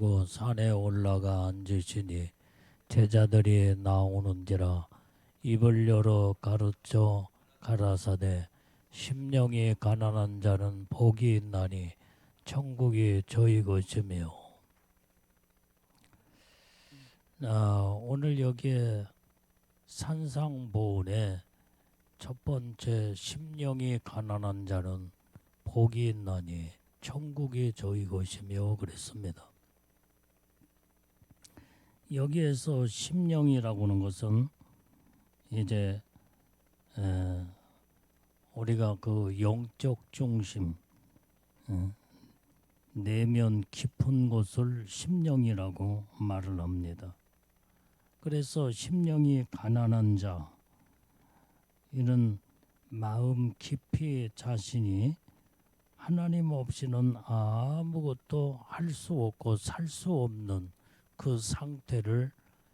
가지고 산에 올라가 앉으시니 제자들이 나오는지라 입을 열어 가르쳐 가라사대 심령이 가난한 자는 복이 있나니 천국이 저희 것이며. 오늘 여기에 산상보훈의 첫 번째 심령이 가난한 자는 복이 있나니 천국이 저희 것이며 그랬습니다. 여기에서 심령이라고 하는 것은 이제 우리가 그 영적 중심, 내면 깊은 곳을 심령이라고 말을 합니다. 그래서 심령이 가난한 자, 이는 마음 깊이 자신이 하나님 없이는 아무것도 할 수 없고 살 수 없는 그 상태를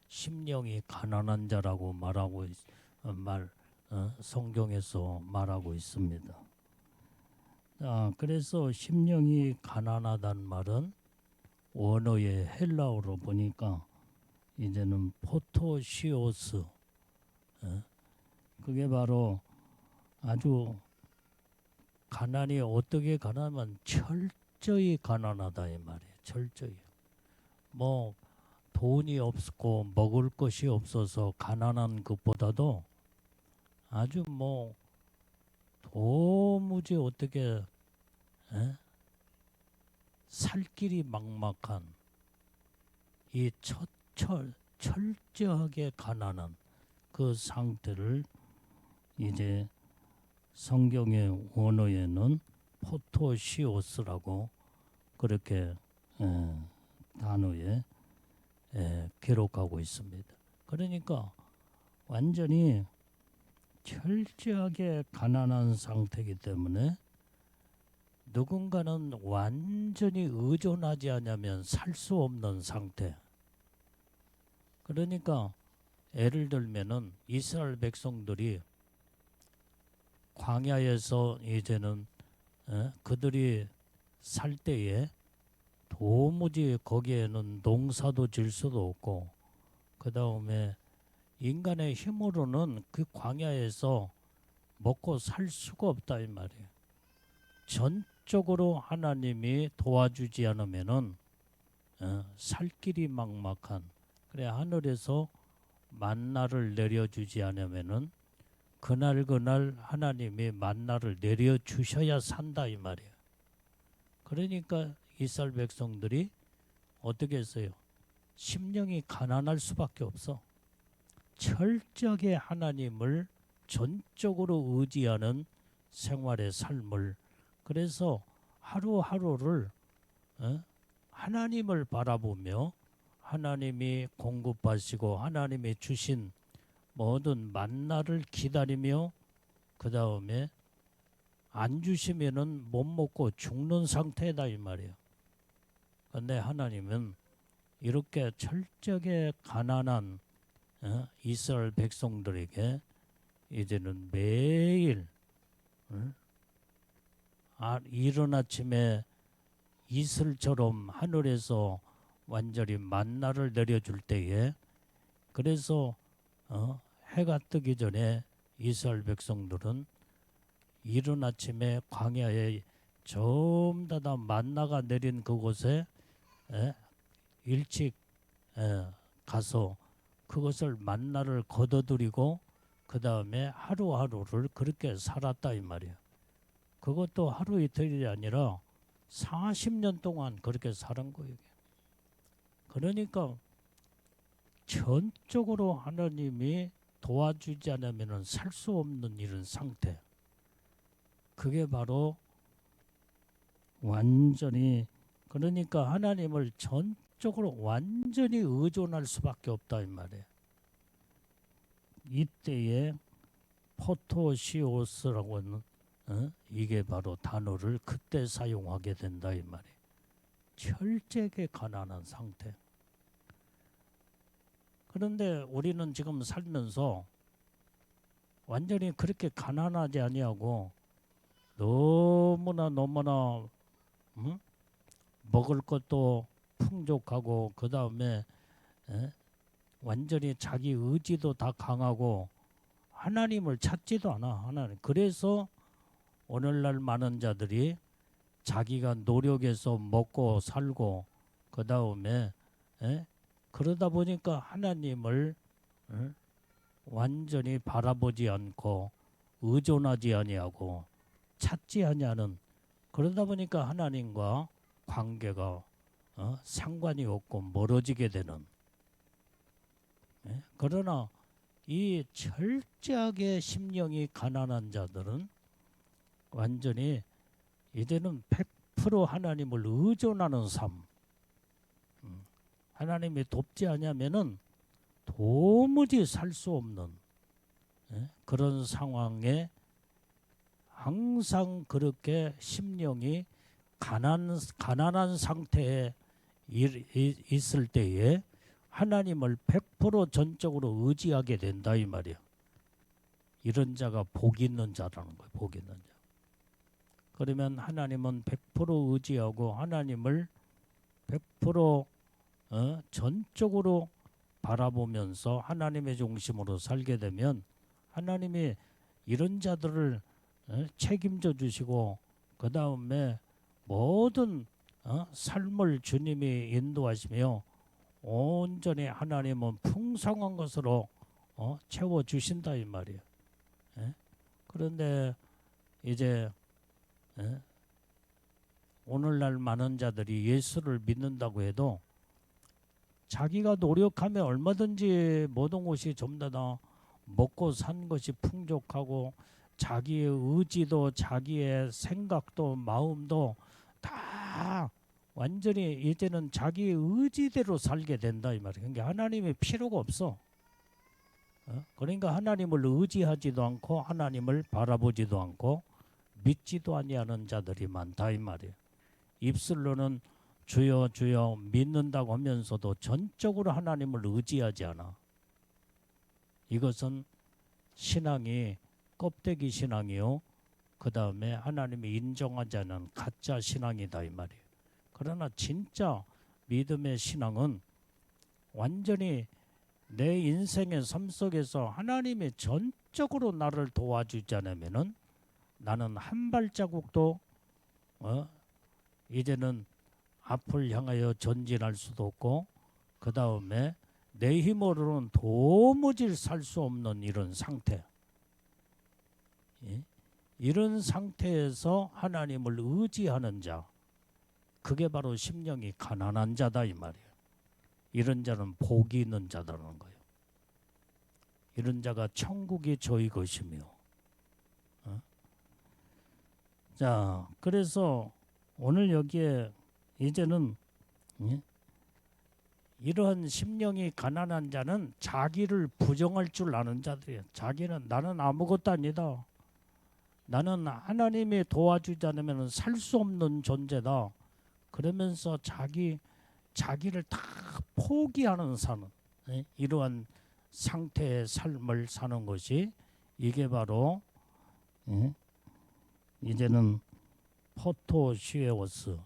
심령이 가난한 자라고 말하고 성경에서 말하고 있습니다. 그래서 심령이 가난하다는 말은 원어의 헬라어로 보니까 이제는 포토시오스, 그게 바로 아주 가난이 어떻게 가난하면 철저히 가난하다 이 말이에요. 철저히. 뭐 돈이 없고 먹을 것이 없어서 가난한 것보다도 아주 뭐 도무지 어떻게 살 길이 막막한 이 철저하게 가난한 그 상태를 이제 성경의 원어에는 포토시오스라고 그렇게 단어에 기록하고 있습니다. 그러니까 완전히 철저하게 가난한 상태이기 때문에 누군가는 완전히 의존하지 않으면 살 수 없는 상태. 그러니까 예를 들면은 이스라엘 백성들이 광야에서 이제는 그들이 살 때에 도무지 거기에는 농사도 질 수도 없고 그 다음에 인간의 힘으로는 그 광야에서 먹고 살 수가 없다 이 말이에요. 전적으로 하나님이 도와주지 않으면은 살 길이 막막한, 그래 하늘에서 만나를 내려주지 않으면은 그날 하나님이 만나를 내려주셔야 산다 이 말이에요. 그러니까 이스라엘 백성들이 어떻게 했어요? 심령이 가난할 수밖에 없어. 철저하게 하나님을 전적으로 의지하는 생활의 삶을, 그래서 하루하루를 하나님을 바라보며 하나님이 공급하시고 하나님이 주신 모든 만나를 기다리며 그 다음에 안 주시면은 못 먹고 죽는 상태다 이 말이에요. 근데 하나님은 이렇게 철저하게 가난한 이스라엘 백성들에게 이제는 매일 이른 아침에 이슬처럼 하늘에서 완전히 만나를 내려줄 때에, 그래서 해가 뜨기 전에 이스라엘 백성들은 이른 아침에 광야에 전부 다 만나가 내린 그곳에 일찍 가서 그것을 만나를 거둬들이고 그 다음에 하루하루를 그렇게 살았다 이 말이에요. 그것도 하루 이틀이 아니라 40년 동안 그렇게 살은 거예요. 그러니까 전적으로 하나님이 도와주지 않으면 살 수 없는 이런 상태. 그게 바로 완전히, 그러니까 하나님을 전적으로 완전히 의존할 수밖에 없다 이 말이에요. 이때에 포토시오스라고 하는 이게 바로 단어를 그때 사용하게 된다 이 말이에요. 철저하게 가난한 상태. 그런데 우리는 지금 살면서 완전히 그렇게 가난하지 아니하고 너무나 먹을 것도 풍족하고 그 다음에 완전히 자기 의지도 다 강하고 하나님을 찾지도 않아. 하나님. 그래서 오늘날 많은 자들이 자기가 노력해서 먹고 살고 그 다음에 그러다 보니까 하나님을 완전히 바라보지 않고 의존하지 아니하고 찾지 아니하는, 그러다 보니까 하나님과 관계가 상관이 없고 멀어지게 되는. 그러나 이 철저하게 심령이 가난한 자들은 완전히 이제는 100% 하나님을 의존하는 삶. 하나님이 돕지 않으면은 도무지 살 수 없는 그런 상황에 항상 그렇게 심령이 가난한 상태에 있을 때에 하나님을 100% 전적으로 의지하게 된다 이 말이야. 이런 자가 복 있는 자라는 거예요. 복 있는 자. 그러면 하나님은 100% 의지하고 하나님을 100% 전적으로 바라보면서 하나님의 중심으로 살게 되면 하나님이 이런 자들을 책임져 주시고 그 다음에 모든 삶을 주님이 인도하시며 온전히 하나님은 풍성한 것으로 채워주신다 이 말이에요. 그런데 이제 오늘날 많은 자들이 예수를 믿는다고 해도 자기가 노력하면 얼마든지 모든 것이 전부 다 먹고 산 것이 풍족하고 자기의 의지도 자기의 생각도 마음도 다 완전히 이제는 자기 의지대로 살게 된다 이 말이에요. 그러니까 하나님이 필요가 없어. 그러니까 하나님을 의지하지도 않고 하나님을 바라보지도 않고 믿지도 아니하는 자들이 많다 이 말이에요. 입술로는 주여 주여 믿는다고 하면서도 전적으로 하나님을 의지하지 않아. 이것은 신앙이 껍데기 신앙이요. 그 다음에 하나님이 인정하지 않은 가짜 신앙이다 이 말이에요. 그러나 진짜 믿음의 신앙은 완전히 내 인생의 삶 속에서 하나님이 전적으로 나를 도와주지 않으면은 나는 한 발자국도 이제는 앞을 향하여 전진할 수도 없고 그 다음에 내 힘으로는 도무지 살 수 없는 이런 상태. 이런 상태에서 하나님을 의지하는 자, 그게 바로 심령이 가난한 자다 이 말이에요. 이런 자는 복이 있는 자다는 거예요. 이런 자가 천국이 저희 것이며. 자, 그래서 오늘 여기에 이제는 이러한 심령이 가난한 자는 자기를 부정할 줄 아는 자들이에요. 자기는 나는 아무것도 아니다. 나는 하나님이 도와주지 않으면 살 수 없는 존재다. 그러면서 자기를 다 포기하는 사는 이러한 상태의 삶을 사는 것이 이게 바로 이제는 포토시에오스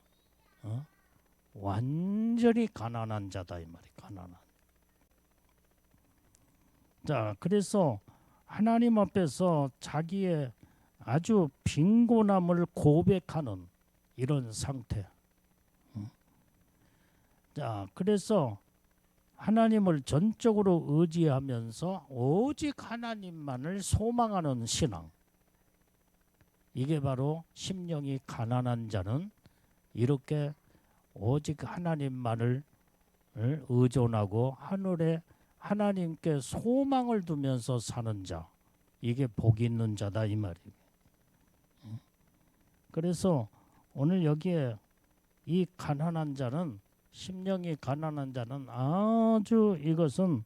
완전히 가난한 자다 이 말이 가난한. 자, 그래서 하나님 앞에서 자기의 아주 빈곤함을 고백하는 이런 상태. 자, 그래서 하나님을 전적으로 의지하면서 오직 하나님만을 소망하는 신앙. 이게 바로 심령이 가난한 자는 이렇게 오직 하나님만을 의존하고 하늘에 하나님께 소망을 두면서 사는 자. 이게 복 있는 자다 이 말이에요. 그래서 오늘 여기에 이 가난한 자는 심령이 가난한 자는 아주 이것은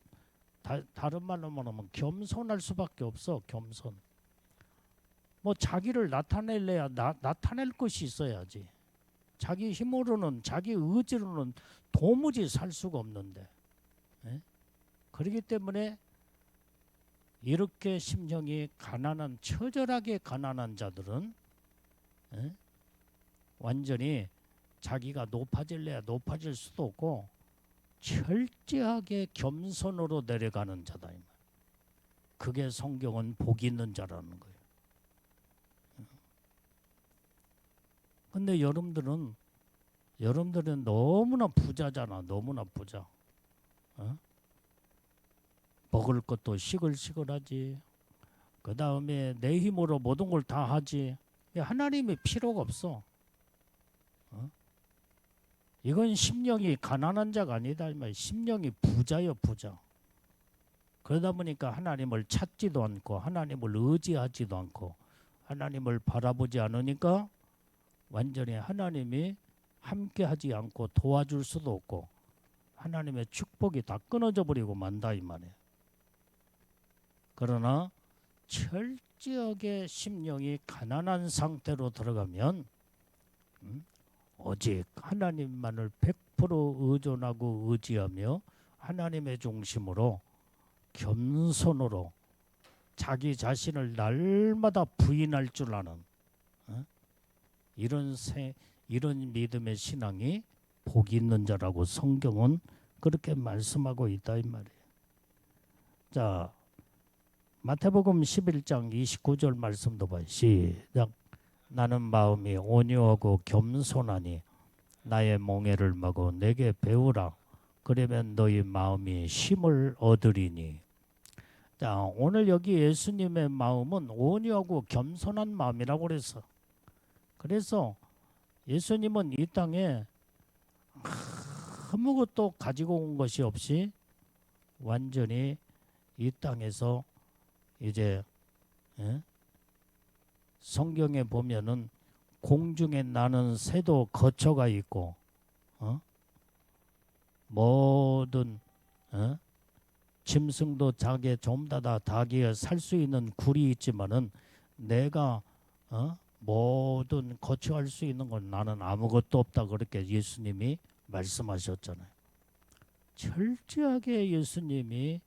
다른 말로 말하면 겸손할 수밖에 없어. 겸손. 뭐 자기를 나타내려야 나타낼 것이 있어야지. 자기 힘으로는 자기 의지로는 도무지 살 수가 없는데. 그렇기 때문에 이렇게 심령이 가난한 처절하게 가난한 자들은 완전히 자기가 높아질래야 높아질 수도 없고 철저하게 겸손으로 내려가는 자다. 그게 성경은 복 있는 자라는 거예요. 근데 여러분들은 너무나 부자잖아. 너무나 부자. 먹을 것도 시글시글하지. 그 다음에 내 힘으로 모든 걸 다 하지. 하나님의 필요가 없어. 이건 심령이 가난한 자가 아니다. 심령이 부자요, 부자. 그러다 보니까 하나님을 찾지도 않고 하나님을 의지하지도 않고 하나님을 바라보지 않으니까 완전히 하나님이 함께하지 않고 도와줄 수도 없고 하나님의 축복이 다 끊어져 버리고 만다 이 말이에요. 그러나 철저하게 심령이 가난한 상태로 들어가면 오직 하나님만을 100% 의존하고 의지하며 하나님의 중심으로 겸손으로 자기 자신을 날마다 부인할 줄 아는 이런 믿음의 신앙이 복이 있는 자라고 성경은 그렇게 말씀하고 있다 이 말이에요. 자, 마태복음 11장 29절 말씀도 봐요. 시작. 나는 마음이 온유하고 겸손하니 나의 멍에를 마고 내게 배우라. 그러면 너희 마음이 쉼을 얻으리니. 자, 오늘 여기 예수님의 마음은 온유하고 겸손한 마음이라고 그랬어. 그래서 예수님은 이 땅에 아무것도 가지고 온 것이 없이 완전히 이 땅에서 이제 성경에 보면은 공중에 나는 새도 거처가 있고 모든 짐승도 자기의 좀다다 자기가 살 수 있는 굴이 있지만은 내가 모든 거처할 수 있는 건 나는 아무것도 없다 그렇게 예수님이 말씀하셨잖아요. 철저하게 예수님이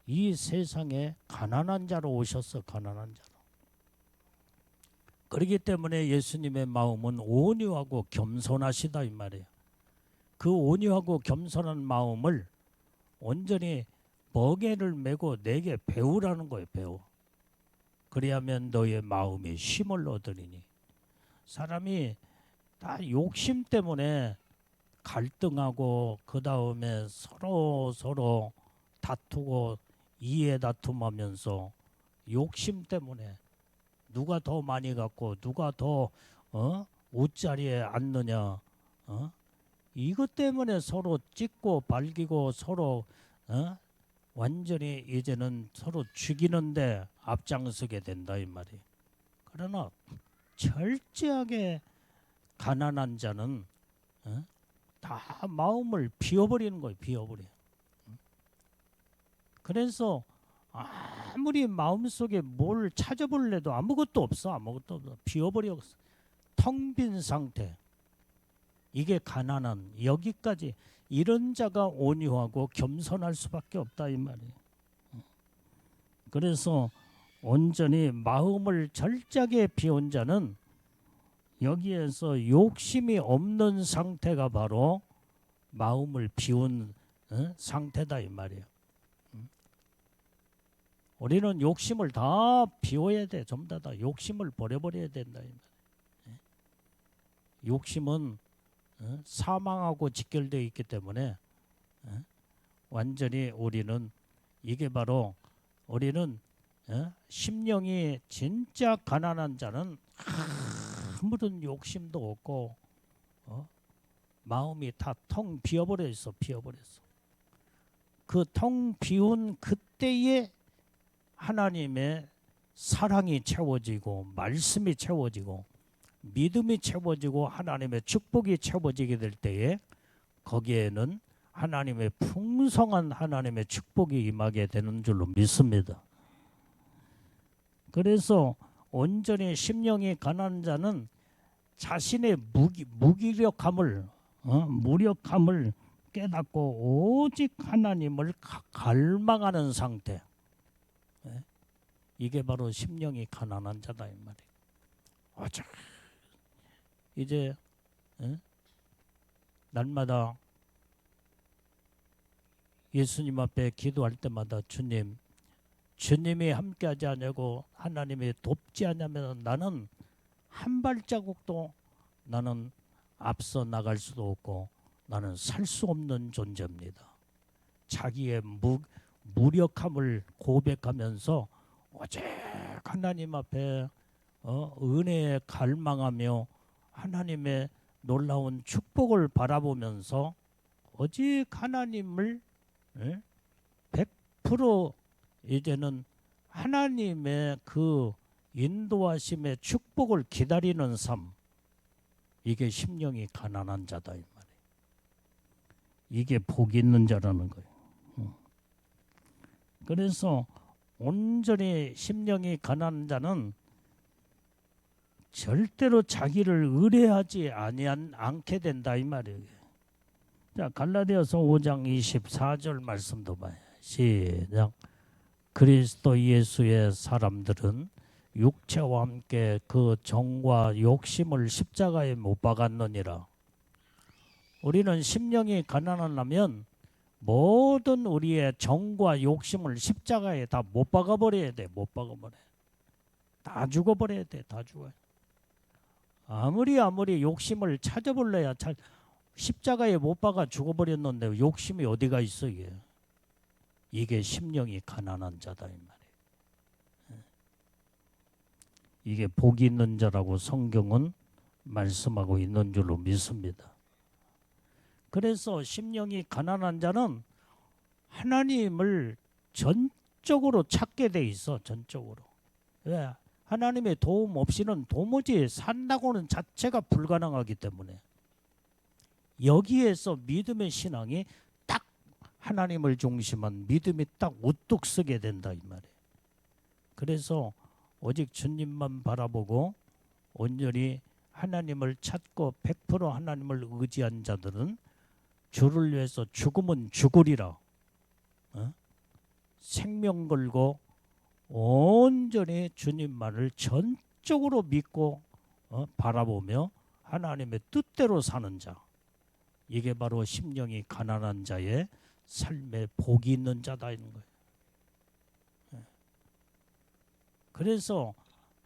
이 세상에 가난한 자로 오셨어. 가난한 자로. 그렇기 때문에 예수님의 마음은 온유하고 겸손하시다 이 말이에요. 그 온유하고 겸손한 마음을 온전히 멍에를 메고 내게 배우라는 거예요. 배워. 그래야면 너의 마음이 쉼을 얻으리니. 사람이 다 욕심 때문에 갈등하고 그 다음에 서로 다투고 이해 다툼하면서 욕심 때문에 누가 더 많이 갖고 누가 더 옷자리에 앉느냐 이것 때문에 서로 찢고 발기고 서로 완전히 이제는 서로 죽이는데 앞장서게 된다 이 말이에요. 그러나 철저하게 가난한 자는 다 마음을 비워버리는 거예요. 비워버려. 그래서 아무리 마음속에 뭘 찾아볼래도 아무것도 없어. 아무것도 없어. 비워버려. 텅 빈 상태. 이게 가난한 여기까지 이런 자가 온유하고 겸손할 수밖에 없다 이 말이에요. 그래서 온전히 마음을 철저하게 비운 자는 여기에서 욕심이 없는 상태가 바로 마음을 비운 상태다 이 말이에요. 우리는 욕심을 다 비워야 돼. 전부 다 욕심을 버려버려야 된다 이 말이에요. 욕심은 사망하고 직결되어 있기 때문에 완전히 우리는 이게 바로 우리는 심령이 진짜 가난한 자는 아무런 욕심도 없고 마음이 다 텅 비어버려 있어. 비어버렸어. 그 텅 비운 그때에 하나님의 사랑이 채워지고 말씀이 채워지고 믿음이 채워지고 하나님의 축복이 채워지게 될 때에 거기에는 하나님의 풍성한 하나님의 축복이 임하게 되는 줄로 믿습니다. 그래서 온전히 심령이 가난한 자는 자신의 무기력함을 무력함을 깨닫고 오직 하나님을 갈망하는 상태. 이게 바로 심령이 가난한 자다 이 말이에요. 오직 이제 날마다 예수님 앞에 기도할 때마다 주님이 함께하지 않냐고 하나님이 돕지 않냐면 나는 한 발자국도 나는 앞서 나갈 수도 없고 나는 살 수 없는 존재입니다. 자기의 무력함을 고백하면서 오직 하나님 앞에 은혜에 갈망하며 하나님의 놀라운 축복을 바라보면서 오직 하나님을 100% 이제는 하나님의 그 인도하심의 축복을 기다리는 삶, 이게 심령이 가난한 자다 이 말이에요. 이게 복이 있는 자라는 거예요. 그래서 온전히 심령이 가난한 자는 절대로 자기를 의뢰하지 않게 된다 이 말이에요. 자, 갈라디아서 5장 24절 말씀도 봐요. 시작. 그리스도 예수의 사람들은 육체와 함께 그 정과 욕심을 십자가에 못 박았느니라. 우리는 심령이 가난하려면 모든 우리의 정과 욕심을 십자가에 다 못 박아버려야 돼. 못 박아버려. 다 죽어버려야 돼. 다 죽어요. 아무리 욕심을 찾아볼래야 십자가에 못 박아 죽어버렸는데 욕심이 어디가 있어 이게. 이게 심령이 가난한 자다 이 말이에요. 이게 복이 있는 자라고 성경은 말씀하고 있는 줄로 믿습니다. 그래서 심령이 가난한 자는 하나님을 전적으로 찾게 돼 있어. 전적으로. 왜? 하나님의 도움 없이는 도무지 산다고는 자체가 불가능하기 때문에 여기에서 믿음의 신앙이 딱 하나님을 중심한 믿음이 딱 우뚝 서게 된다 이 말이에요. 그래서 오직 주님만 바라보고 온전히 하나님을 찾고 100% 하나님을 의지한 자들은 주를 위해서 죽으면 죽으리라. 생명 걸고 온전히 주님만을 전적으로 믿고 바라보며 하나님의 뜻대로 사는 자. 이게 바로 심령이 가난한 자의 삶에 복이 있는 자다 있는 거예요. 그래서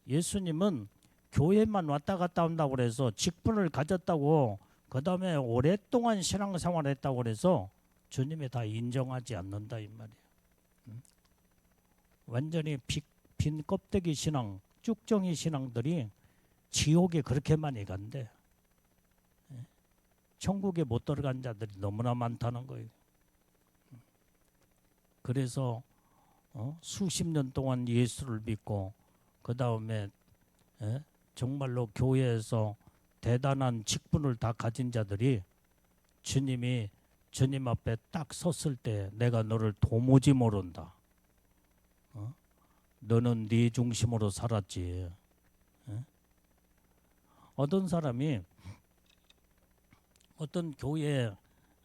예수님은 교회만 왔다 갔다 한다고 그래서 직분을 가졌다고 그 다음에 오랫동안 신앙생활을 했다고 그래서 주님이 다 인정하지 않는다 이 말이에요. 완전히 빈 껍데기 신앙, 쭉정이 신앙들이 지옥에 그렇게 많이 간대. 천국에 못 들어간 자들이 너무나 많다는 거예요. 그래서 수십 년 동안 예수를 믿고 그 다음에 정말로 교회에서 대단한 직분을 다 가진 자들이 주님이 주님 앞에 딱 섰을 때 내가 너를 도무지 모른다. 너는 네 중심으로 살았지. 어떤 사람이 어떤 교회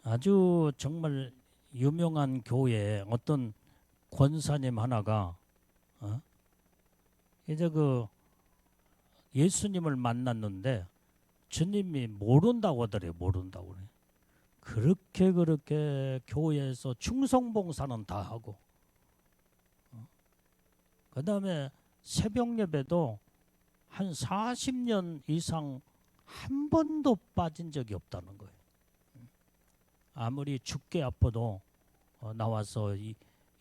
아주 정말 유명한 교회 어떤 권사님 하나가 이제 그 예수님을 만났는데 주님이 모른다고 하더래요. 모른다고 그래. 그렇게 교회에서 충성봉사는 다 하고 그 다음에 새벽 예배도 한 40년 이상 한 번도 빠진 적이 없다는 거예요. 아무리 죽게 아파도 나와서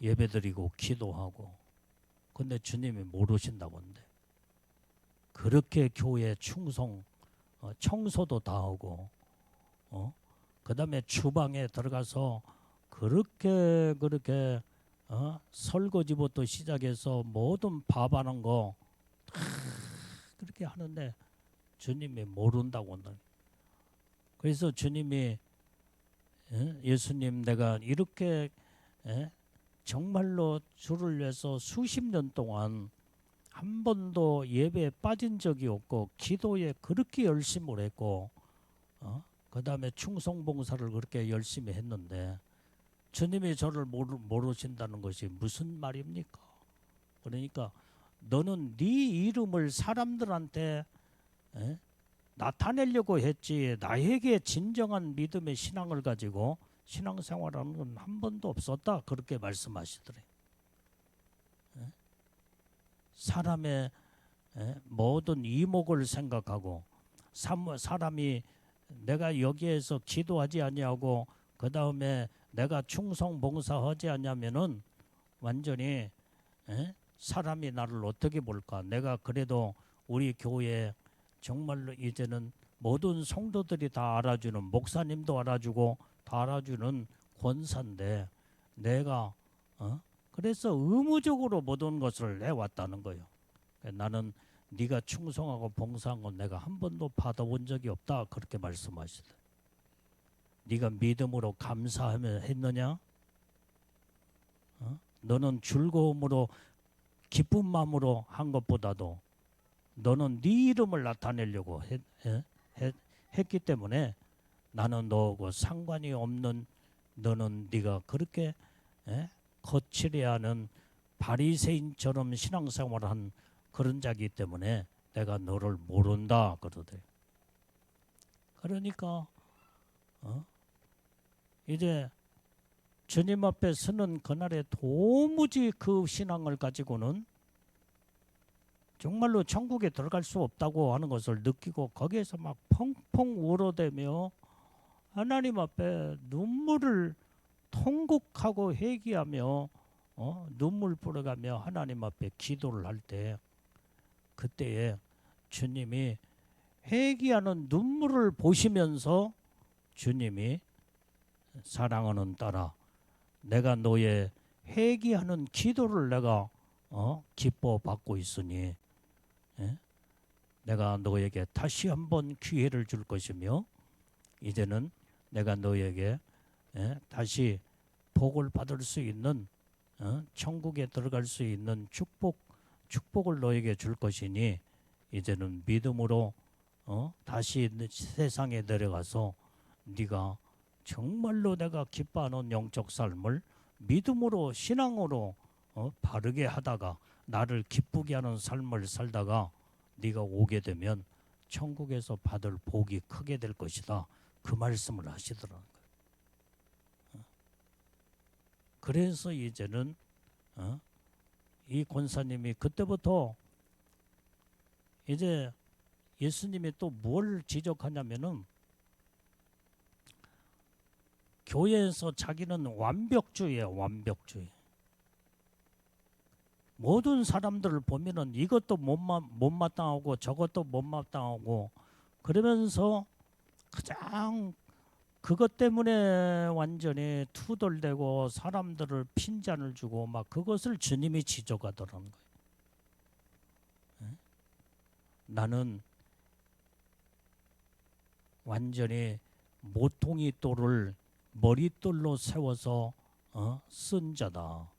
예배드리고 기도하고 근데 주님이 모르신다고 한대. 그렇게 교회 충성 청소도 다 하고 그 다음에 주방에 들어가서 그렇게 설거지부터 시작해서 모든 밥하는 거 그렇게 하는데 주님이 모른다고 한다. 그래서 주님이 예수님 내가 이렇게 정말로 주를 위해서 수십 년 동안 한 번도 예배에 빠진 적이 없고 기도에 그렇게 열심을 했고 그 다음에 충성봉사를 그렇게 열심히 했는데 주님이 저를 모르신다는 것이 무슨 말입니까? 그러니까 너는 네 이름을 사람들한테 나타내려고 했지 나에게 진정한 믿음의 신앙을 가지고 신앙생활하는 건 한 번도 없었다. 그렇게 말씀하시더래요. 사람의 모든 이목을 생각하고 사람이 내가 여기에서 기도하지 아니하고 그 다음에 내가 충성 봉사하지 않냐면은 완전히 사람이 나를 어떻게 볼까. 내가 그래도 우리 교회 정말로 이제는 모든 성도들이 다 알아주는, 목사님도 알아주고 다 알아주는 권사인데 내가 그래서 의무적으로 모든 것을 해왔다는 거예요. 나는 네가 충성하고 봉사한 건 내가 한 번도 받아본 적이 없다. 그렇게 말씀하시다. 네가 믿음으로 감사하며 했느냐? 너는 즐거움으로 기쁜 마음으로 한 것보다도 너는 네 이름을 나타내려고 했기 때문에 나는 너하고 상관이 없는, 너는 네가 그렇게 거칠어야 하는 바리새인처럼 신앙생활을 한 그런 자이기 때문에 내가 너를 모른다 그러더래요. 그러니까 이제 주님 앞에 서는 그날에 도무지 그 신앙을 가지고는 정말로 천국에 들어갈 수 없다고 하는 것을 느끼고 거기에서 막 펑펑 울어대며 하나님 앞에 눈물을 통곡하고 회개하며 눈물 뿌려가며 하나님 앞에 기도를 할 때 그때에 주님이 회개하는 눈물을 보시면서 주님이 사랑하는 딸아 내가 너의 회개하는 기도를 내가 기뻐 받고 있으니 내가 너에게 다시 한번 기회를 줄 것이며 이제는 내가 너에게 다시 복을 받을 수 있는 천국에 들어갈 수 있는 축복을 너에게 줄 것이니 이제는 믿음으로 다시 세상에 내려가서 네가 정말로 내가 기뻐하는 영적 삶을 믿음으로 신앙으로 바르게 하다가 나를 기쁘게 하는 삶을 살다가 네가 오게 되면 천국에서 받을 복이 크게 될 것이다. 그 말씀을 하시더라는 거예요. 그래서 이제는 이 권사님이 그때부터 이제 예수님이 또 뭘 지적하냐면은 교회에서 자기는 완벽주의예요. 완벽주의. 모든 사람들을 보면은 이것도 못마땅하고 저것도 못마땅하고 그러면서 가장 그것 때문에 완전히 투덜대고 사람들을 핀잔을 주고 막 그것을 주님이 지적하더라는 거예요. 나는 완전히 모퉁이 돌을 머릿돌로 세워서 쓴 자다.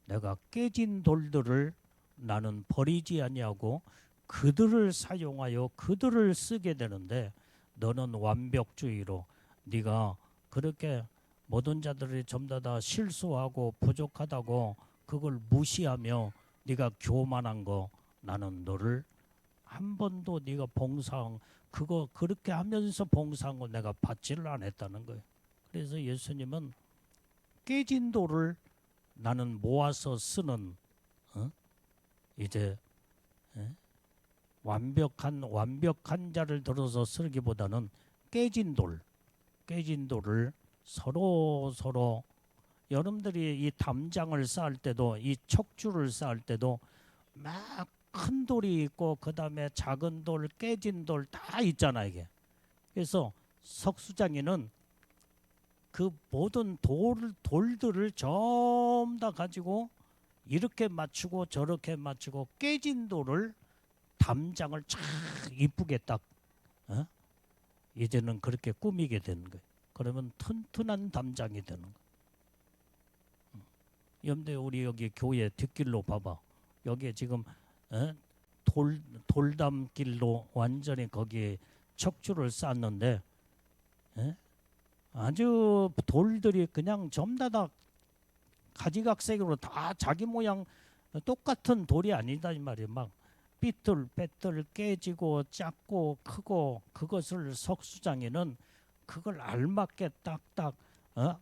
내가 깨진 돌들을 나는 버리지 아니하고 그들을 사용하여 그들을 쓰게 되는데 너는 완벽주의로 네가 그렇게 모든 자들이 전부 다 실수하고 부족하다고 그걸 무시하며 네가 교만한 거 나는 너를 한 번도 네가 봉사한 그거 그렇게 하면서 봉사한 거 내가 받지를 않았다는 거예요. 그래서 예수님은 깨진 돌을 나는 모아서 쓰는 이제 완벽한 자를 들어서 쓰기보다는 깨진 돌을 서로 여러분들이 이 담장을 쌓을 때도 이 척추를 쌓을 때도 막 큰 돌이 있고 그 다음에 작은 돌, 깨진 돌 다 있잖아 이게. 그래서 석수장이는 그 모든 돌들을 전부 다 가지고 이렇게 맞추고 저렇게 맞추고 깨진 돌을 담장을 쫙 이쁘게 딱 이제는 그렇게 꾸미게 되는 거예요. 그러면 튼튼한 담장이 되는 거예요. 여러분들 우리 여기 교회 뒷길로 봐봐. 여기에 지금 돌담길로 완전히 거기에 척추를 쌓았는데 아주 돌들이 그냥 전부 다 가지각색으로 다 자기 모양 똑같은 돌이 아니다 이 말이에요. 막 삐뚤빼뚤 깨지고 작고 크고 그것을 석수장에는 그걸 알맞게 딱딱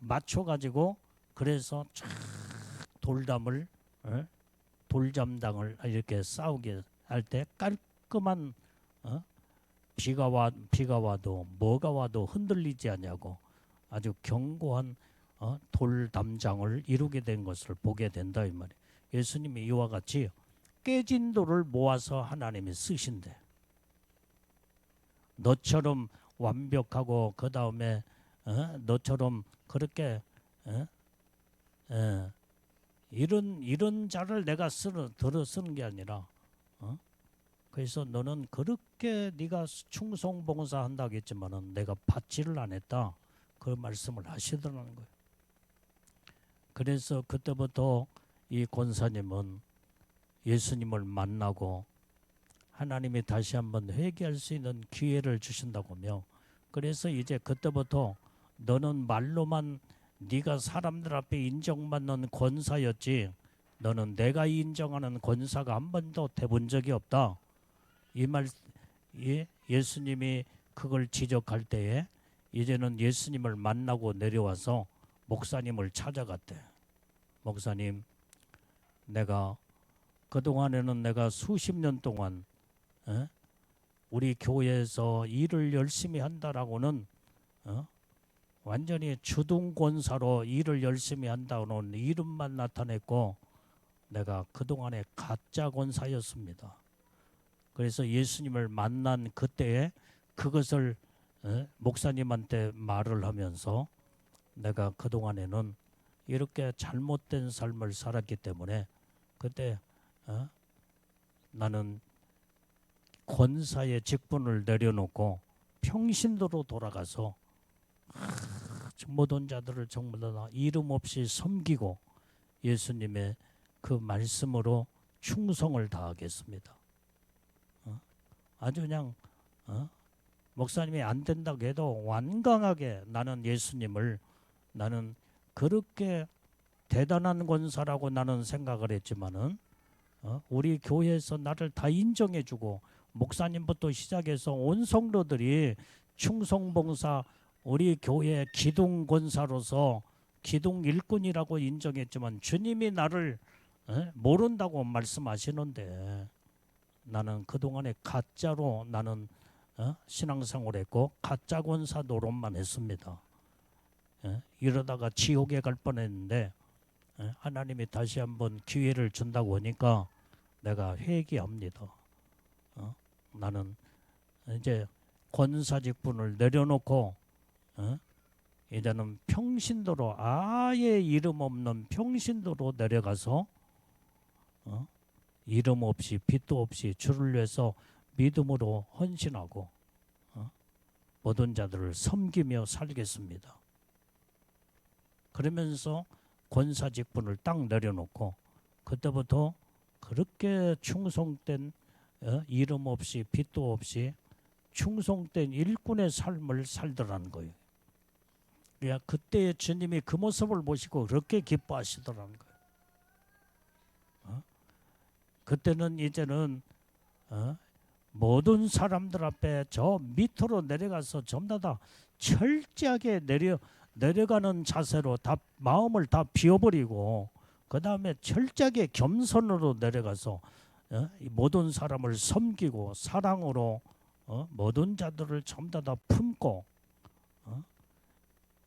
맞춰가지고 그래서 쫙 돌담을 돌잠당을 이렇게 싸우게 할 때 깔끔한 비가 와도 뭐가 와도 흔들리지 않냐고 아주 견고한 돌담장을 이루게 된 것을 보게 된다 이 말이에요. 예수님이 이와 같이 깨진 돌을 모아서 하나님이 쓰신대. 너처럼 완벽하고 그 다음에 너처럼 그렇게 이런 자를 내가 들어 쓰는 게 아니라 그래서 너는 그렇게 네가 충성봉사 한다고 했지만은 내가 받지를 안 했다. 그 말씀을 하시더라는 거예요. 그래서 그때부터 이 권사님은 예수님을 만나고 하나님이 다시 한번 회개할 수 있는 기회를 주신다고 하며 그래서 이제 그때부터 너는 말로만 네가 사람들 앞에 인정받는 권사였지 너는 내가 인정하는 권사가 한 번도 돼본 적이 없다. 이 말 예수님이 그걸 지적할 때에 이제는 예수님을 만나고 내려와서 목사님을 찾아갔대. 목사님, 내가 그동안에는 내가 수십 년 동안 우리 교회에서 일을 열심히 한다라고는 완전히 주동권사로 일을 열심히 한다고는 이름만 나타냈고 내가 그동안에 가짜 권사였습니다. 그래서 예수님을 만난 그때에 그것을 목사님한테 말을 하면서 내가 그동안에는 이렇게 잘못된 삶을 살았기 때문에 그때 나는 권사의 직분을 내려놓고 평신도로 돌아가서 모든 자들을 정말 다 이름 없이 섬기고 예수님의 그 말씀으로 충성을 다하겠습니다. 아주 그냥 목사님이 안 된다고 해도 완강하게 나는 예수님을 나는 그렇게 대단한 권사라고 나는 생각을 했지만은 우리 교회에서 나를 다 인정해주고 목사님부터 시작해서 온 성도들이 충성봉사 우리 교회 기둥 권사로서 기둥 일꾼이라고 인정했지만 주님이 나를 모른다고 말씀하시는데 나는 그동안에 가짜로 나는 신앙생활을 했고 가짜 권사 노릇만 했습니다. 이러다가 지옥에 갈 뻔했는데 하나님이 다시 한번 기회를 준다고 하니까 내가 회개합니다. 나는 이제 권사 직분을 내려놓고 이제는 평신도로 아예 이름 없는 평신도로 내려가서 이름 없이 빛도 없이 주를 위해서 믿음으로 헌신하고 모든 자들을 섬기며 살겠습니다. 그러면서 권사 직분을 딱 내려놓고 그때부터 그렇게 충성된 이름 없이 빛도 없이 충성된 일꾼의 삶을 살더라는 거예요. 그러니까 그때 주님이 그 모습을 보시고 그렇게 기뻐하시더라는 거예요. 그때는 이제는 모든 사람들 앞에 저 밑으로 내려가서 전부 다 철저하게 내려가는 자세로 다 마음을 다 비워버리고 그 다음에 철저하게 겸손으로 내려가서 모든 사람을 섬기고 사랑으로 모든 자들을 전부 다 품고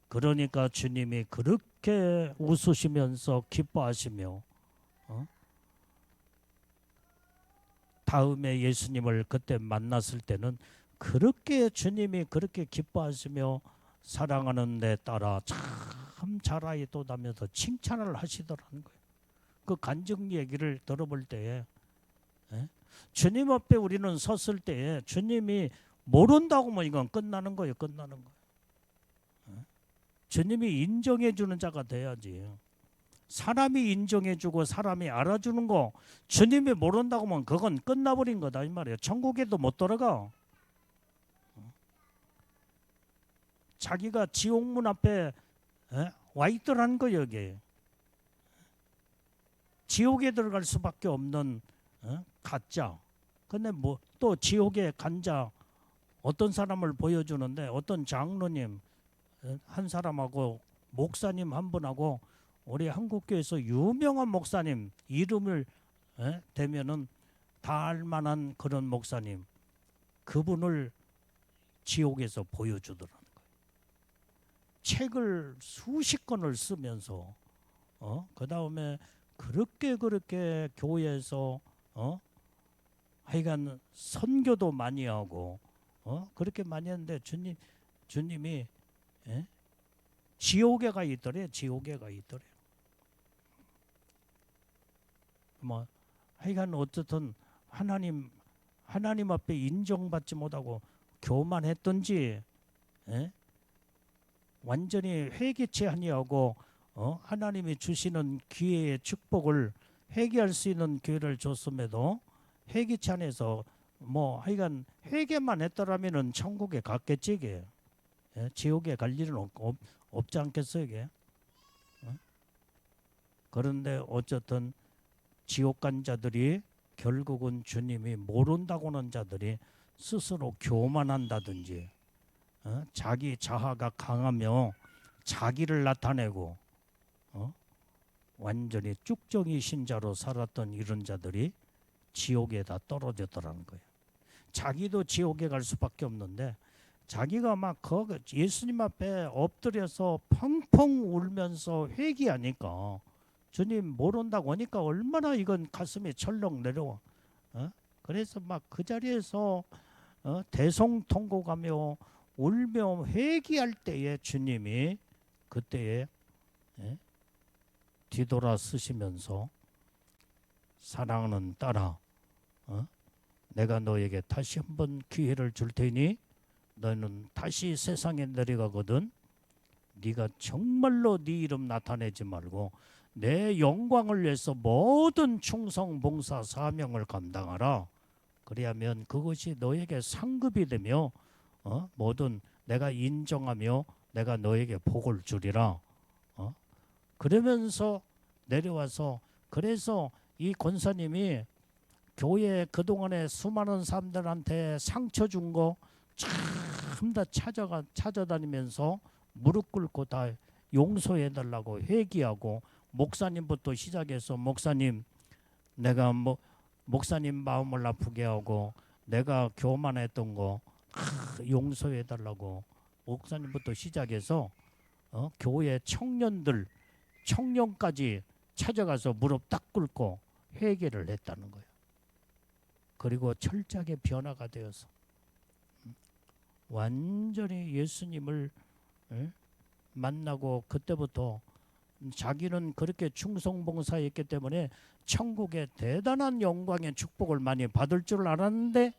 그러니까 주님이 그렇게 웃으시면서 기뻐하시며 다음에 예수님을 그때 만났을 때는 그렇게 주님이 그렇게 기뻐하시며 사랑하는 내 딸아 참 잘하였도다면서 칭찬을 하시더라는 거예요. 그 간증 얘기를 들어볼 때에 주님 앞에 우리는 섰을 때에 주님이 모른다고 하면 이건 끝나는 거예요. 끝나는 거예요. 주님이 인정해 주는 자가 돼야지. 사람이 인정해주고 사람이 알아주는 거 주님이 모른다고 하면 그건 끝나버린 거다 이 말이에요. 천국에도 못 들어가. 자기가 지옥문 앞에 와 있더란 거 여기. 지옥에 들어갈 수밖에 없는 가짜 근데 뭐 또 지옥에 간 자 어떤 사람을 보여주는데 어떤 장로님 한 사람하고 목사님 한 분하고 우리 한국교회에서 유명한 목사님 이름을 대면은 다 알만한 그런 목사님 그분을 지옥에서 보여주더라는 거예요. 책을 수십 권을 쓰면서 그 다음에 그렇게 교회에서 하여간 선교도 많이 하고 그렇게 많이 했는데 주님이 지옥에 가 있더래. 지옥에 가 있더래. 뭐 하여간 어쨌든 하나님 앞에 인정받지 못하고 교만했던지 완전히 회개치 아니하고 하나님이 주시는 기회의 축복을 회개할 수 있는 기회를 줬음에도 회개치 않아서 뭐 하여간 회개만 했더라면은 천국에 갔겠지 이게. 지옥에 갈 일은 없지 않겠어요 이게. 그런데 어쨌든 지옥 간 자들이 결국은 주님이 모른다고는 자들이 스스로 교만한다든지 자기 자아가 강하며 자기를 나타내고 완전히 쭉정이 신자로 살았던 이런 자들이 지옥에 다 떨어졌더라는 거예요. 자기도 지옥에 갈 수밖에 없는데 자기가 막 예수님 앞에 엎드려서 펑펑 울면서 회개하니까 주님 모른다고 하니까 얼마나 이건 가슴이 철렁 내려와. 그래서 막 그 자리에서 대성통곡하며 울며 회개할 때에 주님이 그때에 뒤돌아 서시면서 사랑하는 딸아 내가 너에게 다시 한번 기회를 줄 테니 너는 다시 세상에 내려가거든 네가 정말로 네 이름 나타내지 말고 내 영광을 위해서 모든 충성 봉사 사명을 감당하라. 그리하면 그것이 너에게 상급이 되며 모든 내가 인정하며 내가 너에게 복을 주리라. 그러면서 내려와서 그래서 이 권사님이 교회 그동안에 수많은 사람들한테 상처 준 거 참 다 찾아다니면서 무릎 꿇고 다 용서해달라고 회개하고 목사님부터 시작해서 목사님 내가 목사님 마음을 아프게 하고 내가 교만했던 거 용서해달라고 목사님부터 시작해서 교회 청년까지 찾아가서 무릎 딱 꿇고 회개를 했다는 거예요. 그리고 철저하게 변화가 되어서 완전히 예수님을 만나고 그때부터 자기는 그렇게 충성봉사했기 때문에 천국의 대단한 영광의 축복을 많이 받을 줄 알았는데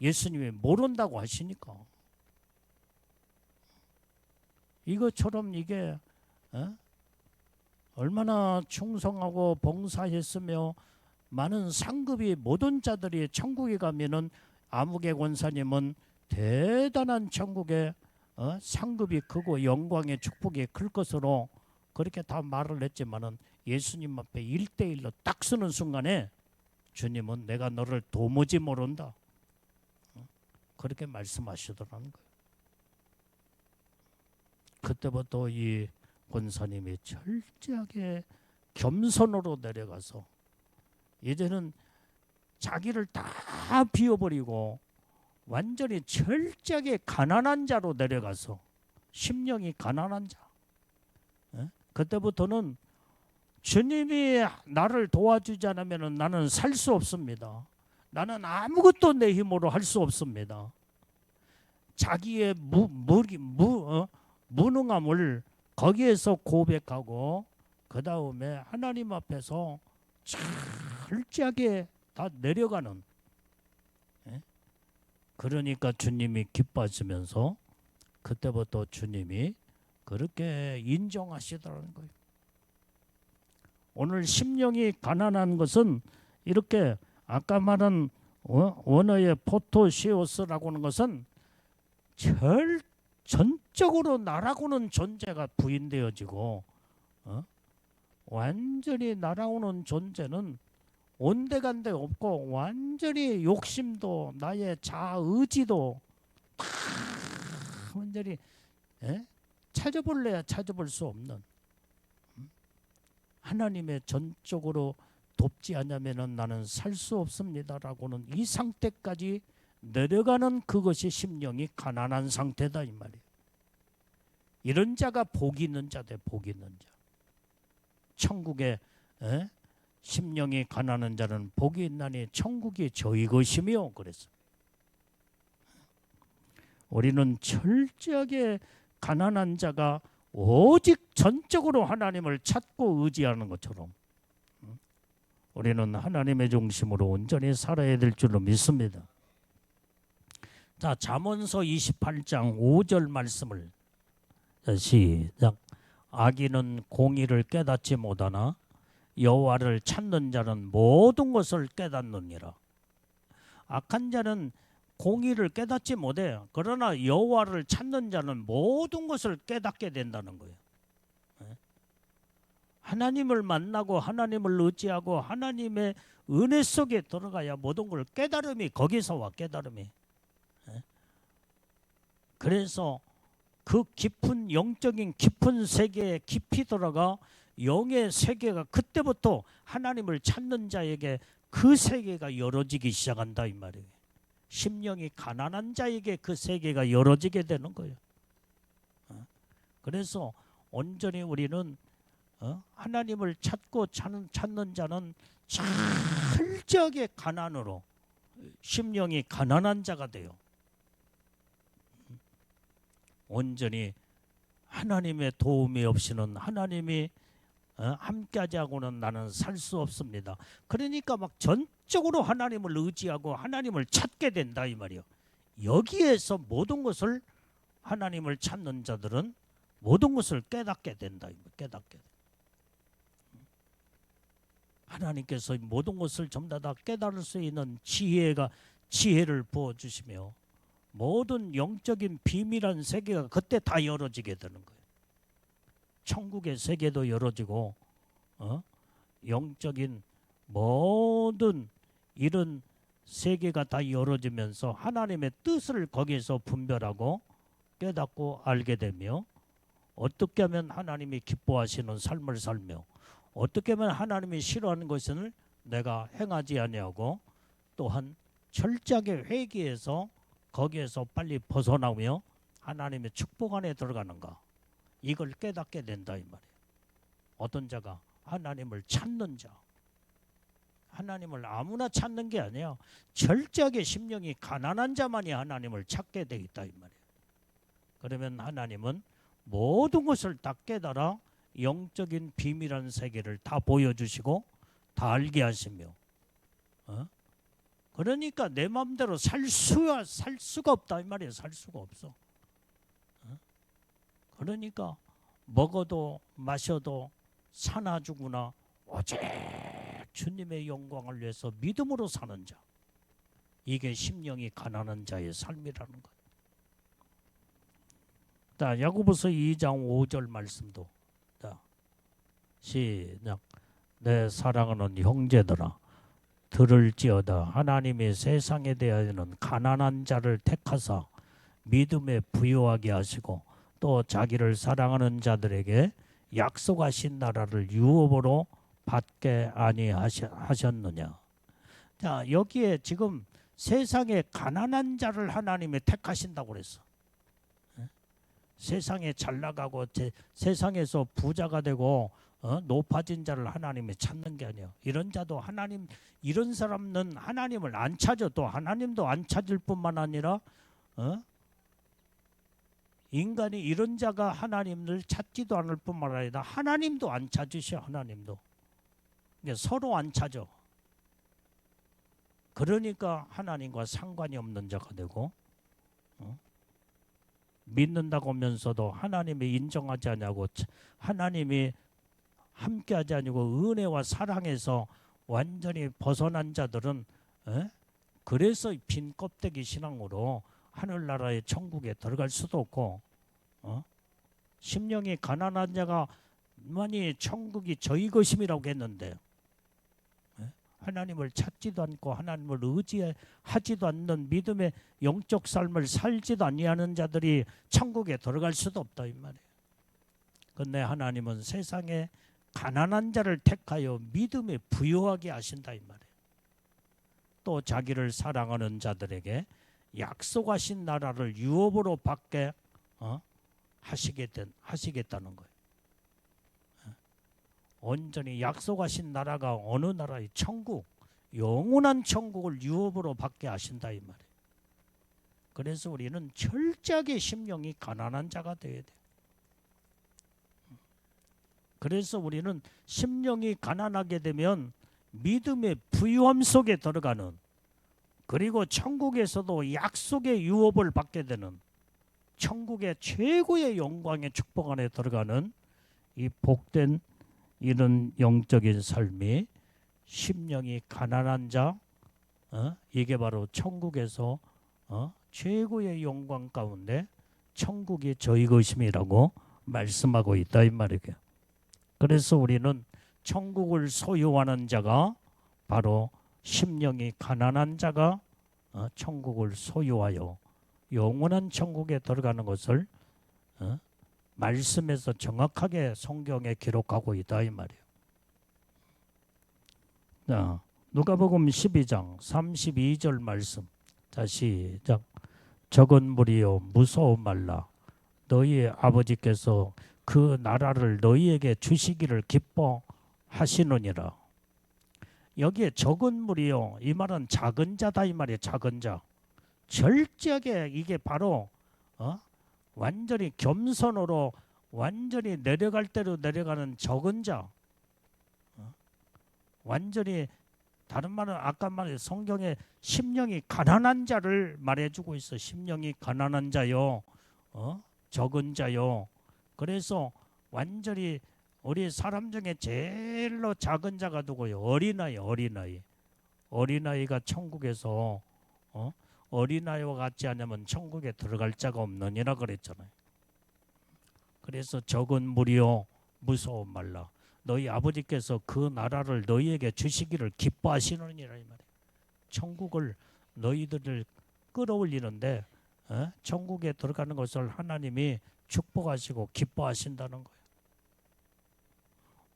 예수님이 모른다고 하시니까 이것처럼 이게 얼마나 충성하고 봉사했으며 많은 상급이 모든 자들이 천국에 가면은 아무개 권사님은 대단한 천국에 상급이 크고 영광의 축복이 클 것으로 그렇게 다 말을 했지만은 예수님 앞에 1대1로 딱 서는 순간에 주님은 내가 너를 도무지 모른다. 그렇게 말씀하시더라는 거예요. 그때부터 이 권사님이 철저하게 겸손으로 내려가서 이제는 자기를 다 비워버리고 완전히 철저하게 가난한 자로 내려가서 심령이 가난한 자. 그때부터는 주님이 나를 도와주지 않으면 나는 살 수 없습니다. 나는 아무것도 내 힘으로 할 수 없습니다. 자기의 무능함을 거기에서 고백하고 그 다음에 하나님 앞에서 철저하게 다 내려가는. 그러니까 주님이 기뻐하시면서 그때부터 주님이 그렇게 인정하시더라는 거예요. 오늘 심령이 가난한 것은 이렇게 아까 말한 원어의 포토시오스라고 하는 것은 전적으로 나라고는 존재가 부인되어지고 완전히 나라고는 존재는 온데간데 없고 완전히 욕심도 나의 자의지도 다 완전히 찾아볼래야 찾아볼 수 없는 하나님의 전적으로 돕지 않으면 나는 살 수 없습니다라고는 이 상태까지 내려가는 그것이 심령이 가난한 상태다 이 말이에요. 이런 자가 복이 있는 자대 복이 있는 자. 천국에 심령이 가난한 자는 복이 있나니 천국이 저희 것이며 그랬어. 우리는 철저하게 가난한 자가 오직 전적으로 하나님을 찾고 의지하는 것처럼 우리는 하나님의 중심으로 온전히 살아야 될 줄로 믿습니다. 자, 잠언서 28장 5절 말씀을 시작. 악인은 공의를 깨닫지 못하나 여호와를 찾는 자는 모든 것을 깨닫느니라. 악한 자는 공의를 깨닫지 못해. 그러나 여호와를 찾는 자는 모든 것을 깨닫게 된다는 거예요. 하나님을 만나고 하나님을 의지하고 하나님의 은혜 속에 들어가야 모든 걸 깨달음이 거기서 와 깨달음이. 그래서 그 깊은 영적인 깊은 세계에 깊이 들어가 영의 세계가 그때부터 하나님을 찾는 자에게 그 세계가 열어지기 시작한다 이 말이에요. 심령이 가난한 자에게 그 세계가 열어지게 되는 거예요. 그래서 온전히 우리는 하나님을 찾고 찾는 자는 철저하게 가난으로 심령이 가난한 자가 돼요. 온전히 하나님의 도움이 없이는 하나님이 함께하지 않고는 나는 살 수 없습니다. 그러니까 막 전적으로 하나님을 의지하고 하나님을 찾게 된다 이 말이에요. 여기에서 모든 것을 하나님을 찾는 자들은 모든 것을 깨닫게 된다. 깨닫게. 하나님께서 모든 것을 전부 다 깨달을 수 있는 지혜를 부어주시며 모든 영적인 비밀한 세계가 그때 다 열어지게 되는 거예요. 천국의 세계도 열어지고 영적인 모든 이런 세계가 다 열어지면서 하나님의 뜻을 거기에서 분별하고 깨닫고 알게 되며 어떻게 하면 하나님이 기뻐하시는 삶을 살며 어떻게 하면 하나님이 싫어하는 것을 내가 행하지 아니하고 또한 철저하게 회개해서 거기에서 빨리 벗어나며 하나님의 축복 안에 들어가는가 이걸 깨닫게 된다 이 말이에요. 어떤 자가 하나님을 찾는 자, 하나님을 아무나 찾는 게 아니에요. 철저하게 심령이 가난한 자만이 하나님을 찾게 돼 있다 이 말이에요. 그러면 하나님은 모든 것을 다 깨달아 영적인 비밀한 세계를 다 보여주시고 다 알게 하시며 그러니까 내 마음대로 살 수가 없다 이 말이에요. 살 수가 없어. 그러니까 먹어도 마셔도 사나 죽으나 오직 주님의 영광을 위해서 믿음으로 사는 자. 이게 심령이 가난한 자의 삶이라는 거예요. 자, 야고보서 2장 5절 말씀도 자, 시작. 내 사랑하는 형제들아 들을지어다 하나님이 세상에 대하여는 가난한 자를 택하사 믿음에 부요하게 하시고 또 자기를 사랑하는 자들에게 약속하신 나라를 유업으로 받게 아니하셨느냐. 자, 여기에 지금 세상에 가난한 자를 하나님이 택하신다고 그랬어. 세상에 잘 나가고 세상에서 부자가 되고 높아진 자를 하나님이 찾는 게 아니에요. 이런 자도 이런 사람은 하나님을 안 찾아. 또 하나님도 안 찾을 뿐만 아니라 인간이 이런 자가 하나님을 찾지도 않을 뿐만 아니라 하나님도 안 찾으셔. 하나님도. 서로 안 찾아. 그러니까 하나님과 상관이 없는 자가 되고 믿는다고 하면서도 하나님이 인정하지 않냐고 하나님이 함께하지 않고 은혜와 사랑에서 완전히 벗어난 자들은 그래서 빈 껍데기 신앙으로 하늘나라의 천국에 들어갈 수도 없고 심령이 가난한 자가 만이 천국이 저희 것임이라고 했는데 하나님을 찾지도 않고 하나님을 의지하지도 않는 믿음의 영적 삶을 살지도 아니하는 자들이 천국에 들어갈 수도 없다 이 말이에요. 그런데 하나님은 세상에 가난한 자를 택하여 믿음에 부유하게 하신다 이 말이에요. 또 자기를 사랑하는 자들에게 약속하신 나라를 유업으로 받게 하시겠다는 거예요. 온전히 약속하신 나라가 어느 나라의 천국, 영원한 천국을 유업으로 받게 하신다 이 말이에요. 그래서 우리는 철저하게 심령이 가난한 자가 되어야 돼요. 그래서 우리는 심령이 가난하게 되면 믿음의 부유함 속에 들어가는, 그리고 천국에서도 약속의 유업을 받게 되는, 천국의 최고의 영광의 축복 안에 들어가는 이 복된 이런 영적인 삶이 심령이 가난한 자, 이게 바로 천국에서 최고의 영광 가운데 천국이 저희 것임이라고 말씀하고 있다 이 말이에요. 그래서 우리는 천국을 소유하는 자가 바로 심령이 가난한 자가 천국을 소유하여 영원한 천국에 들어가는 것을 말씀에서 정확하게 성경에 기록하고 있다 이 말이에요. 자, 누가복음 12장 32절 말씀. 자, 시작. 적은 무리여 무서워 말라. 너희의 아버지께서 그 나라를 너희에게 주시기를 기뻐하시느니라. 여기에 적은 무리요, 이 말은 작은 자다 이 말이에요. 작은 자. 절제하게 이게 바로 완전히 겸손으로 완전히 내려갈 대로 내려가는 적은 자. 완전히 다른 말은 아까 말해 성경에 심령이 가난한 자를 말해주고 있어. 심령이 가난한 자요, 적은 자요. 그래서 완전히 우리 사람 중에 제일로 작은 자가 누구요? 어린아이, 어린아이. 어린아이가 천국에서 어린아이와 같지 않으면 천국에 들어갈 자가 없느니라 그랬잖아요. 그래서 적은 무리여 무서워 말라. 너희 아버지께서 그 나라를 너희에게 주시기를 기뻐하시느니라 이 말이에요. 천국을 너희들을 끌어올리는데 천국에 들어가는 것을 하나님이 축복하시고 기뻐하신다는 거예요.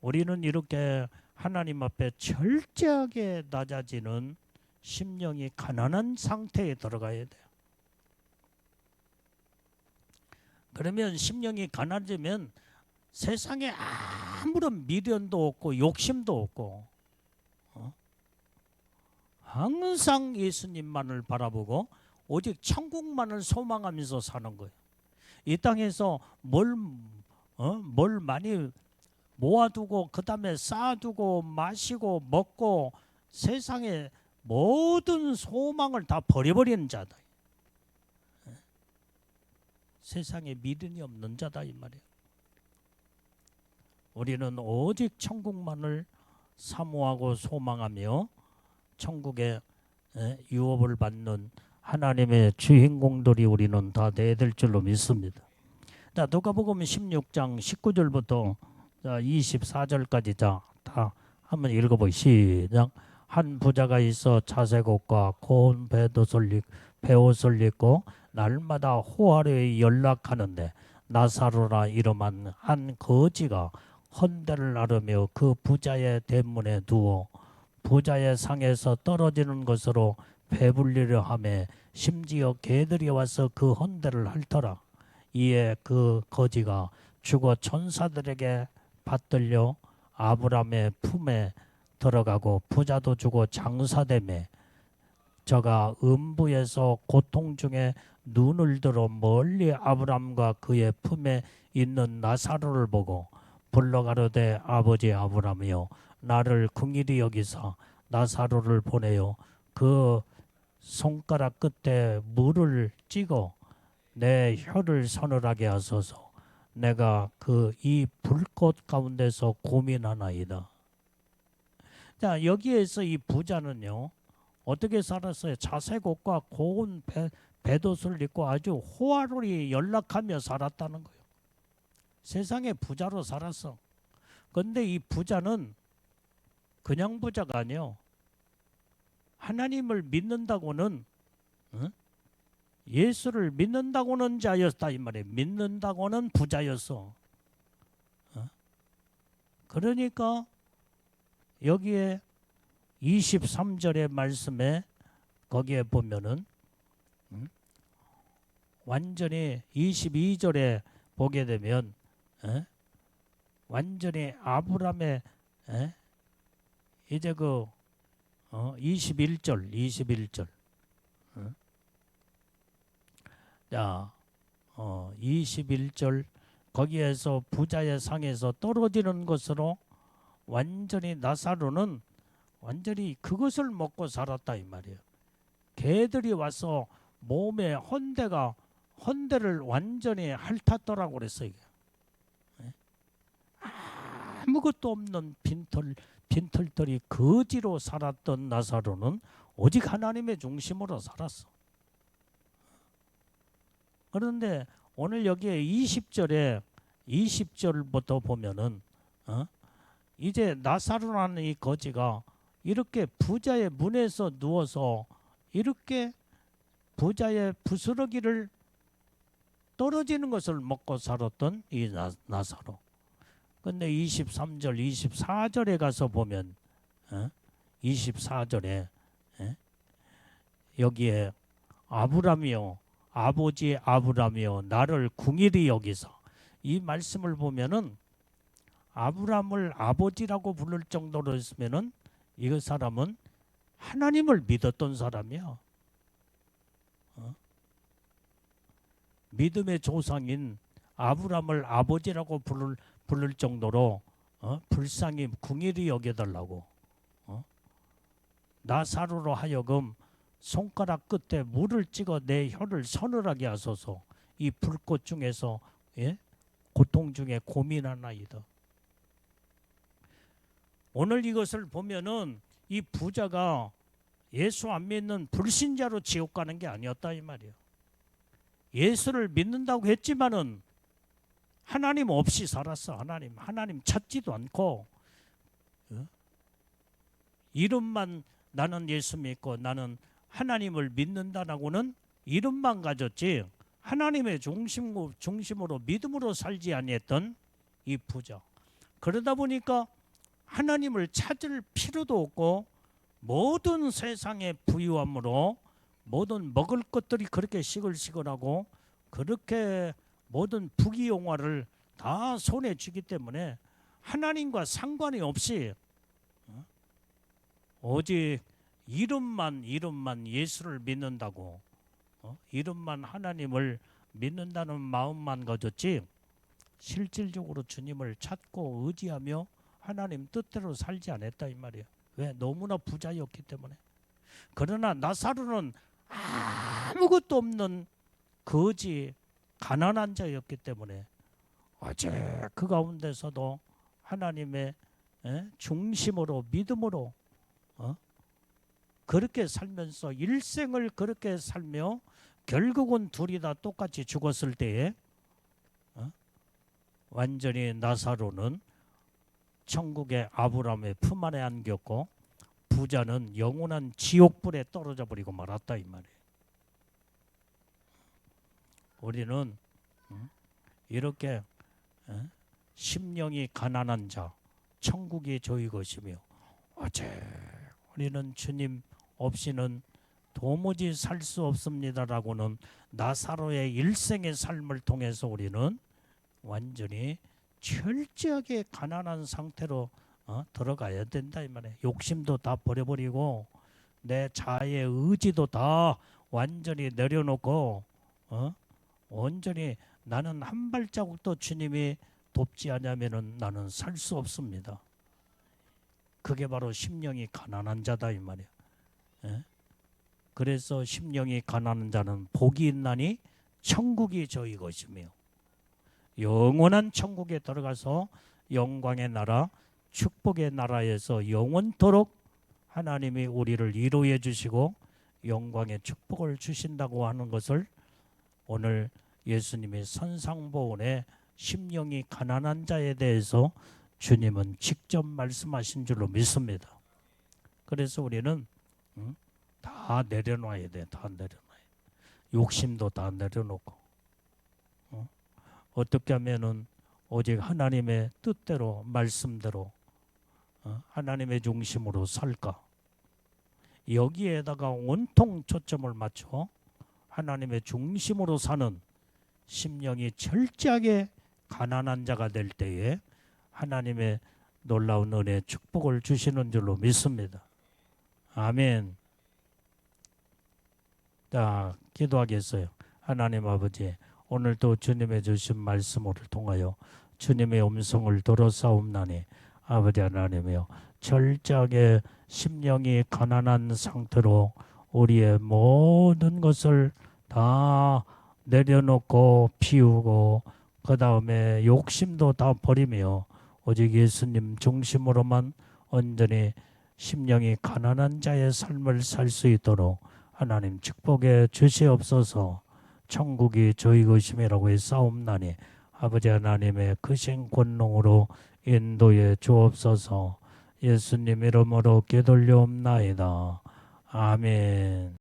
우리는 이렇게 하나님 앞에 철저하게 낮아지는 심령이 가난한 상태에 들어가야 돼요. 그러면 심령이 가난해지면 세상에 아무런 미련도 없고 욕심도 없고 항상 예수님만을 바라보고 오직 천국만을 소망하면서 사는 거예요. 이 땅에서 뭘 많이 모아두고 그 다음에 쌓아두고 마시고 먹고 세상에 모든 소망을 다 버려버리는 자다. 세상에 미련이 없는 자다 이 말이에요. 우리는 오직 천국만을 사모하고 소망하며 천국의 유업을 받는 하나님의 주인공들이 우리는 다 돼야 될 줄로 믿습니다. 자, 누가복음 16장 19절부터 24절까지 다 한번 읽어보시. 시작. 한 부자가 있어 자색옷과 고운 베옷을 입고 날마다 호화로에 연락하는데 나사로라 이름한 한 거지가 헌대를 나르며 그 부자의 대문에 두어 부자의 상에서 떨어지는 것으로 배불리려 하며 심지어 개들이 와서 그 헌대를 핥더라. 이에 그 거지가 죽어 천사들에게 받들려 아브라함의 품에 들어가고 부자도 죽어 장사되매 저가 음부에서 고통 중에 눈을 들어 멀리 아브라함과 그의 품에 있는 나사로를 보고 불러가로되 아버지 아브라함이여 나를 긍휼히 여기사 나사로를 보내요 그 손가락 끝에 물을 찍어 내 혀를 서늘하게 하소서. 내가 그 이 불꽃 가운데서 고민하나이다. 자, 여기에서 이 부자는요 어떻게 살았어요? 자색옷과 고운 베옷을 입고 아주 호화로이 연락하며 살았다는 거예요. 세상에 부자로 살았어. 그런데 이 부자는 그냥 부자가 아니에요. 하나님을 믿는다고는 예수를 믿는다고는 자였다 이 말이에요. 믿는다고는 부자였어. 그러니까 여기에 23절의 말씀에 거기에 보면은 완전히 22절에 보게 되면 완전히 아브라함의 이제 그 21절 자 21절 거기에서 부자의 상에서 떨어지는 것으로 완전히 나사로는 완전히 그것을 먹고 살았다 이 말이에요. 개들이 와서 몸에 헌대를 완전히 핥았더라고 그랬어요. 아무것도 없는 빈털터리 거지로 살았던 나사로는 오직 하나님의 중심으로 살았어. 그런데 오늘 여기에 20절부터 보면은 이제 나사로라는 이 거지가 이렇게 부자의 문에서 누워서 이렇게 부자의 부스러기를 떨어지는 것을 먹고 살았던 이 나사로. 근데 23절, 24절에 가서 보면 24절에 여기에 아브라함이요 아버지 아브라함이요 나를 궁일이 여기서 이 말씀을 보면은 아브라함을 아버지라고 부를 정도로 했으면은 이 사람은 하나님을 믿었던 사람이야. 믿음의 조상인 아브라함을 아버지라고 부를 정도로 불쌍히 궁일이 여겨달라고 나사로로 하여금 손가락 끝에 물을 찍어 내 혀를 서늘하게 하소서. 이 불꽃 중에서 고통 중에 고민하나이다. 오늘 이것을 보면은 이 부자가 예수 안 믿는 불신자로 지옥 가는 게 아니었다 이 말이에요. 예수를 믿는다고 했지만은 하나님 없이 살았어. 하나님 찾지도 않고 이름만 나는 예수 믿고 나는 하나님을 믿는다라고는 이름만 가졌지 하나님의 중심으로 믿음으로 살지 아니했던 이 부자. 그러다 보니까 하나님을 찾을 필요도 없고 모든 세상의 부유함으로 모든 먹을 것들이 그렇게 시글시글하고 그렇게 모든 부귀영화를 다 손에 쥐기 때문에 하나님과 상관이 없이 오직 이름만 예수를 믿는다고 이름만 하나님을 믿는다는 마음만 가졌지 실질적으로 주님을 찾고 의지하며 하나님 뜻대로 살지 않았다 이 말이에요. 왜? 너무나 부자였기 때문에. 그러나 나사로는 아무것도 없는 거지 가난한 자였기 때문에 어제 그 가운데서도 하나님의 중심으로 믿음으로 그렇게 살면서 일생을 그렇게 살며 결국은 둘이 다 똑같이 죽었을 때에 완전히 나사로는 천국의 아브라함의 품 안에 안겼고 부자는 영원한 지옥불에 떨어져 버리고 말았다 이 말이에요. 우리는 이렇게 심령이 가난한 자 천국이 저희 것이며 어째 우리는 주님 없이는 도무지 살 수 없습니다라고는 나사로의 일생의 삶을 통해서 우리는 완전히 철저하게 가난한 상태로 들어가야 된다 이 말이에요. 욕심도 다 버려버리고 내 자아의 의지도 다 완전히 내려놓고 온전히 나는 한 발자국도 주님이 돕지 않으면은 나는 살 수 없습니다. 그게 바로 심령이 가난한 자다 이 말이에요. 그래서 심령이 가난한 자는 복이 있나니 천국이 저희 것이며 영원한 천국에 들어가서 영광의 나라 축복의 나라에서 영원토록 하나님이 우리를 위로해 주시고 영광의 축복을 주신다고 하는 것을 오늘 예수님의 선상보훈의 심령이 가난한 자에 대해서 주님은 직접 말씀하신 줄로 믿습니다. 그래서 우리는 다 내려놔야 돼. 다 내려놔야 돼. 욕심도 다 내려놓고. 어떻게 하면은 오직 하나님의 뜻대로 말씀대로 하나님의 중심으로 살까? 여기에다가 온통 초점을 맞춰 하나님의 중심으로 사는 심령이 철저하게 가난한 자가 될 때에 하나님의 놀라운 은혜 축복을 주시는 줄로 믿습니다. 아멘. 자, 기도하겠어요. 하나님 아버지, 오늘도 주님의 주신 말씀을 통하여 주님의 음성을 들어사옵나니 아버지 하나님이여, 철저하게 심령이 가난한 상태로 우리의 모든 것을 다 내려놓고 피우고 그 다음에 욕심도 다 버리며 오직 예수님 중심으로만 온전히 심령이 가난한 자의 삶을 살 수 있도록 하나님 축복해 주시옵소서. 천국이 저희 것임이라고 했사옵나니 아버지 하나님의 크신 권능으로 인도해 주옵소서. 예수님 이름으로 기도올려옵나이다. 아멘.